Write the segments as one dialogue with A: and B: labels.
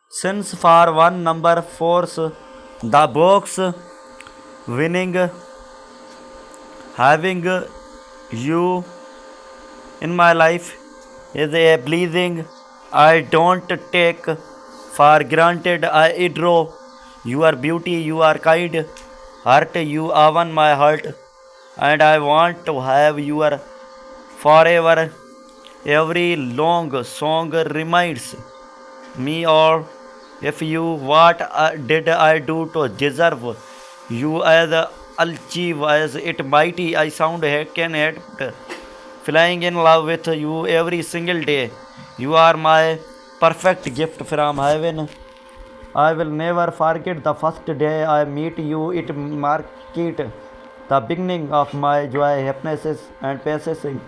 A: Since for one number force the box winning having you in my life is a blessing I don't take for granted. I adore your beauty, you are kind heart, you own my heart, and I want to have your forever. Every long song reminds me or if you what did I do to deserve you as achieve as it mighty I sound can hate flying in love with you every single day. You are my perfect gift from heaven. I will never forget the first day I meet you. It marked the beginning of my joy, happiness, and possessing.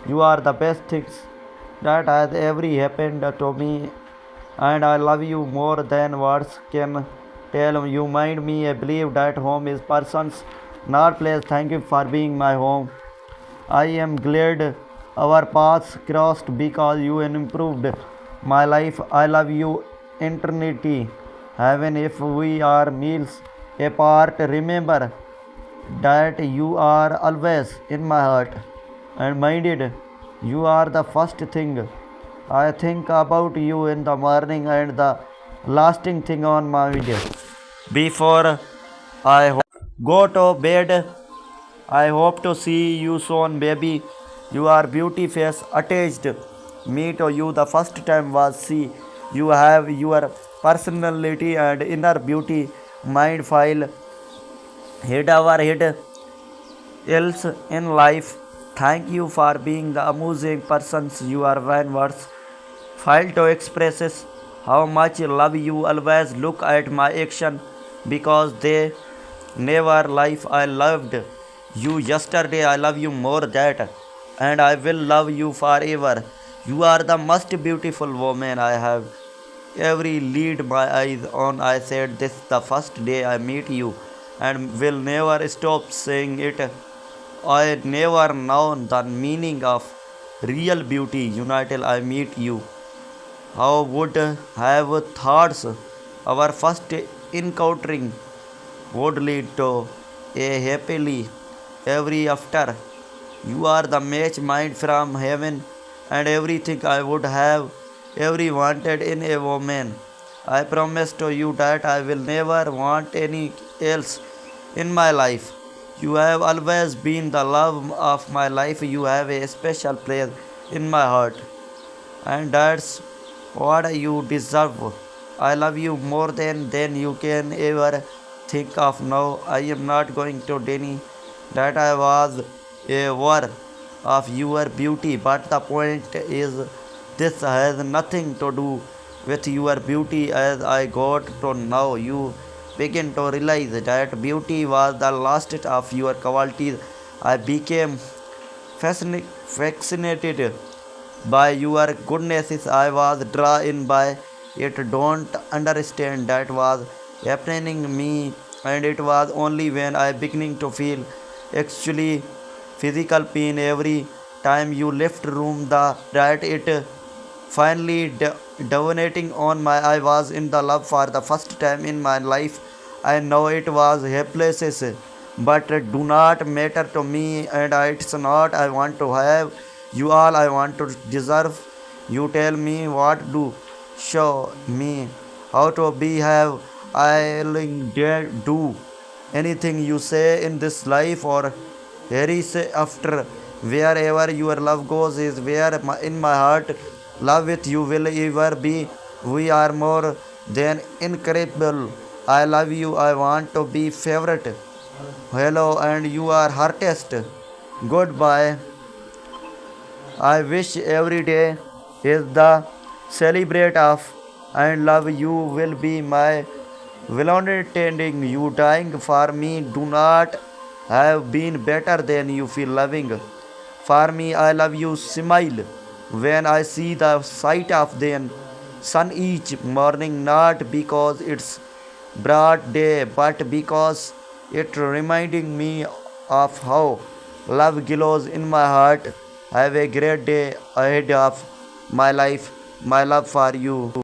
A: You are the best things that has ever happened to me, and I love you more than words can tell. You mind me. I believe that home is persons, not place. Thank you for being my home. I am glad our paths crossed because you improved my life. I love you eternity. Heaven, if we are meals apart, remember that you are always in my heart and minded. You are the first thing I think about you in the morning and the lasting thing on my mind. Before I go to bed, I hope to see you soon, baby. Your beauty face attached me to you the first time was see you have your personality and inner beauty mind file head over head else in life. Thank you for being the amazing persons you are when words fail to express how much love you always look at my action because they never life I loved you yesterday. I love you more that and I will love you forever. You are the most beautiful woman I have every lead my eyes on. I said this the first day I meet you and will never stop saying it. I never known the meaning of real beauty until I meet you. How would have thoughts our first encountering would lead to a happily every after. You are the match mind from heaven and everything I would have ever wanted in a woman. I promise to you that I will never want any else in my life. You have always been the love of my life. You have a special place in my heart, and that's what you deserve. I love you more than you can ever think of now. I am not going to deny that I was aware of your beauty, but the point is, this has nothing to do with your beauty. As I got to know you, begin to realize that beauty was the last of your qualities. I became fascinated by your goodness. I was drawn by it. Don't understand that was happening me, and it was only when I beginning to feel actually physical pain every time you left room the that it finally dominating on my. I was in the love for the first time in my life. I know it was helpless, but do not matter to me, and it's not. I want to have you all. I want to deserve. You tell me what do. Show me how to behave. I'll do anything you say in this life or Harry say after. Wherever your love goes is where in my heart love with you will ever be. We are more than incredible. I love you. I want to be favorite. Hello, and you are hardest. Goodbye. I wish every day is the celebrate of and love you will be my volunteering. You dying for me do not have been better than you feel loving. For me, I love you. Smile when I see the sight of the sun each morning, not because it's broad day, but because it reminding me of how love glows in my heart. Have a great day ahead of my life. My love for you.